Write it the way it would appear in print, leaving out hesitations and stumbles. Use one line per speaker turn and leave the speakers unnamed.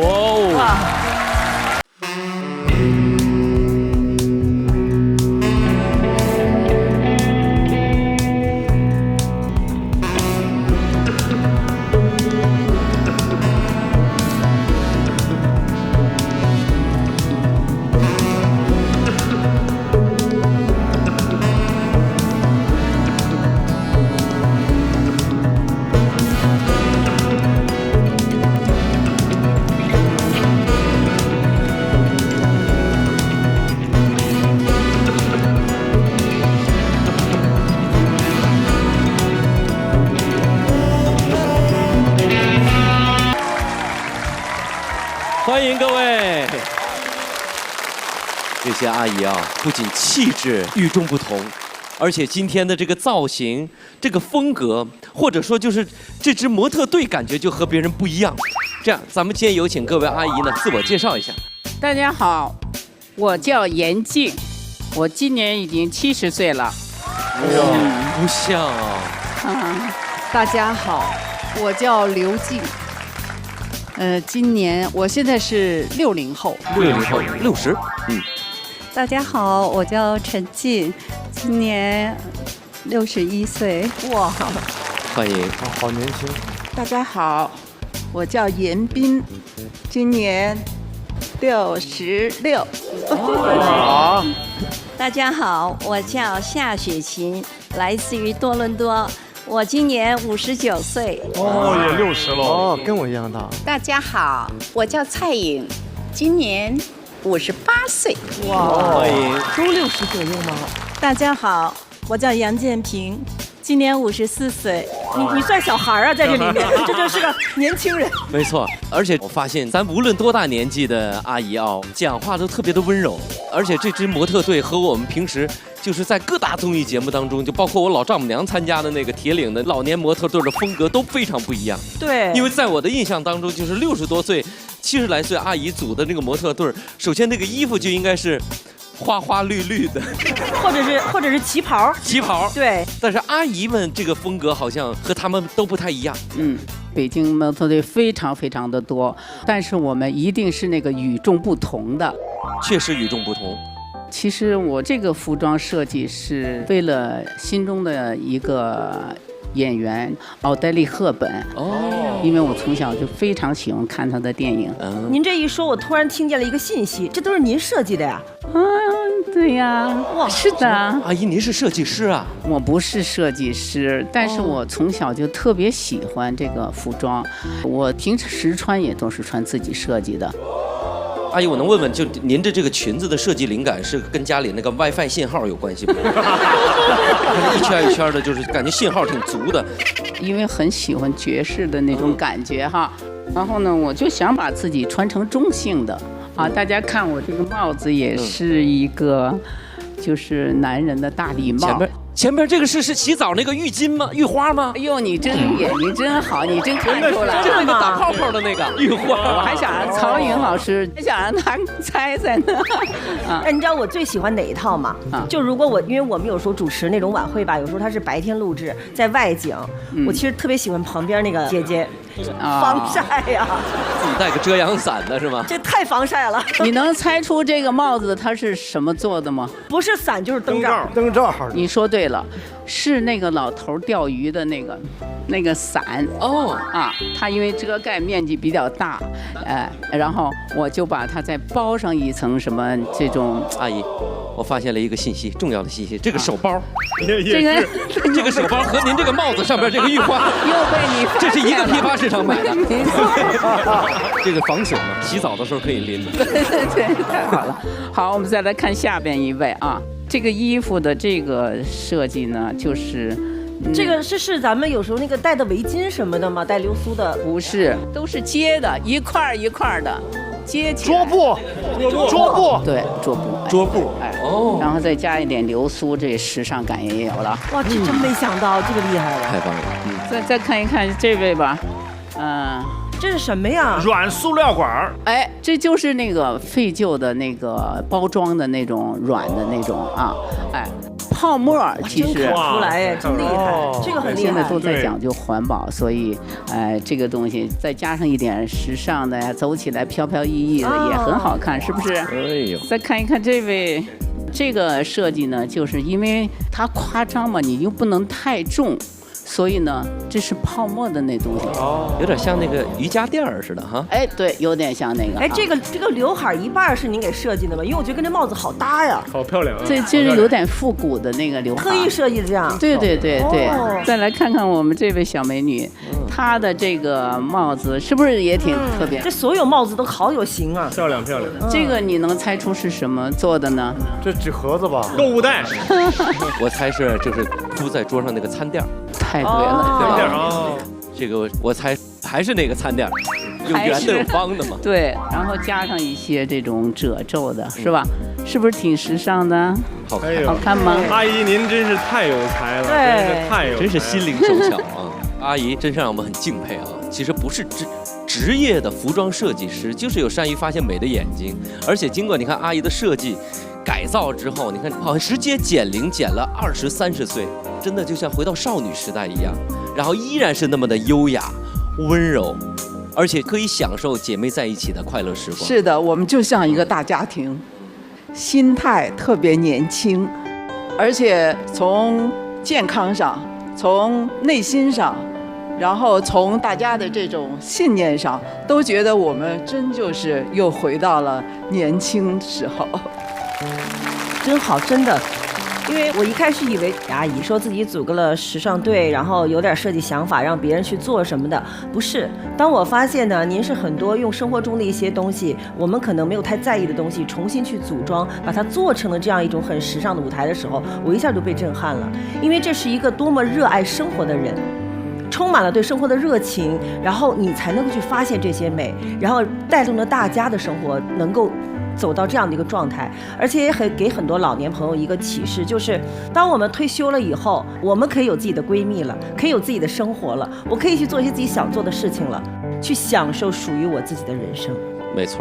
哇！欢迎各位！这些阿姨啊，不仅气质与众不同，而且今天的这个造型、这个风格，或者说就是这支模特队，感觉就和别人不一样。这样，咱们今天有请各位阿姨呢自我介绍一下。
大家好，我叫严静，我今年已经70岁了。
哇，不像啊！
大家好，我叫刘静。今年我现在是60后
，60后，60。
大家好，我叫陈静，今年61岁。
哇，
欢迎，
好年轻。
大家好，我叫严斌，今年66。
好。
大家好，我叫夏雪琴，来自于多伦多。我今年59岁，
哦，也60了，哦，跟我一样大。
大家好，我叫蔡颖，今年58岁。
哇，欢迎，
都60左右吗？
大家好，我叫杨建平，今年54岁。
你算小孩啊，在这里面，这就是个年轻人。
没错，而且我发现咱无论多大年纪的阿姨啊，讲话都特别的温柔，而且这支模特队和我们平时就是在各大综艺节目当中，就包括我老丈母娘参加的那个铁岭的老年模特队的风格都非常不一样。
对，
因为在我的印象当中，就是60多岁、70来岁阿姨组的那个模特队，首先那个衣服就应该是花花绿绿的，
或者是旗袍。
旗袍。
对，
但是阿姨们这个风格好像和他们都不太一样。
北京模特队非常非常的多，但是我们一定是那个与众不同的。
确实与众不同。
其实我这个服装设计是为了心中的一个演员奥黛丽·赫本哦，因为我从小就非常喜欢看她的电影。
您这一说，我突然听见了一个信息，这都是您设计的呀？
对呀，哇，是的。
阿姨，您是设计师啊？
我不是设计师，但是我从小就特别喜欢这个服装，我平时穿也都是穿自己设计的。
阿姨，我能问问，就您的这个裙子的设计灵感是跟家里那个 WiFi 信号有关系吗？一圈一圈的，就是感觉信号挺足的。
因为很喜欢爵士的那种感觉哈，然后呢，我就想把自己穿成中性的啊。大家看我这个帽子也是一个，就是男人的大礼帽。
前边这个是洗澡那个浴巾吗？浴花吗？
哎呦，你眼睛真好，你真看出来了，
就是那个打泡泡的那个浴花。
我还想让曹颖老师，想让他猜猜呢。
哎，你知道我最喜欢哪一套吗？就如果因为我们有时候主持那种晚会吧，有时候它是白天录制，在外景，我其实特别喜欢旁边那个姐姐。防晒呀，
自己带个遮阳伞的是吗？
这太防晒了。
你能猜出这个帽子它是什么做的吗？
不是伞就是灯罩。
灯罩。
你说对了，是那个老头钓鱼的那个伞哦啊，它因为遮盖面积比较大，然后我就把它再包上一层什么这种。
阿姨，我发现了一个信息，重要的信息，这个手包，
这
个手包和您这个帽子上边这个玉花
又被你，
这是一个批发市场买的。这个防水嘛，洗澡的时候可以拎。
对，太好了。好，我们再来看下边一位啊，这个衣服的这个设计呢，就是。
这个是咱们有时候那个戴的围巾什么的吗？带流苏的？
不是，都是接的，一块一块的，接起
来。桌布，
对，桌布，哎，
哦，
然后再加一点流苏，这时尚感也有了。
哇，这真没想到，这个厉害了，
太棒了。
再看一看这位吧，
这是什么呀？
软塑料管。
哎，这就是那个废旧的那个包装的那种软的那种啊，哎。泡沫，其实
出来哎，真厉害，这个很厉害。
现在都在讲究环保，所以这个东西再加上一点时尚的呀，走起来飘飘逸逸的也很好看，是不是？哎呦，再看一看这位。这个设计呢，就是因为它夸张嘛，你又不能太重，所以呢，这是泡沫的那东西，
有点像那个瑜伽垫儿似的哈。
哎，对，有点像那个。
哎，这个刘海一半是您给设计的吗？因为我觉得跟这帽子好搭呀，
好漂亮啊！
这是有点复古的那个刘海，
特意设计的这样。
对对对对。再来看看我们这位小美女，她的这个帽子是不是也挺特别？
这所有帽子都好有型啊，
漂亮漂亮。
这个你能猜出是什么做的呢？
这纸盒子吧，购物袋。
我猜是就是铺在桌上那个餐垫儿。
太对了，
对吧？这个我猜还是那个餐垫儿，有圆的有方的嘛。
对，然后加上一些这种褶皱的，是吧？是不是挺时尚的？
好看，
好看吗？
阿姨您真是太有才了，
对，
真是心灵手巧啊！阿姨真是让我们很敬佩啊！其实不是职业的服装设计师，就是有善于发现美的眼睛，而且经过你看阿姨的设计改造之后，你看好像直接减龄减了20、30岁，真的就像回到少女时代一样，然后依然是那么的优雅、温柔，而且可以享受姐妹在一起的快乐时光。
是的，我们就像一个大家庭，心态特别年轻，而且从健康上、从内心上，然后从大家的这种信念上，都觉得我们真就是又回到了年轻时候。
真好，真的。因为我一开始以为阿姨说自己组个了时尚队，然后有点设计想法让别人去做什么的，不是。当我发现呢，您是很多用生活中的一些东西，我们可能没有太在意的东西，重新去组装，把它做成了这样一种很时尚的舞台的时候，我一下就被震撼了。因为这是一个多么热爱生活的人，充满了对生活的热情，然后你才能够去发现这些美，然后带动了大家的生活能够走到这样的一个状态。而且也给很多老年朋友一个启示，就是当我们退休了以后，我们可以有自己的闺蜜了，可以有自己的生活了，我可以去做一些自己想做的事情了，去享受属于我自己的人生。
没错。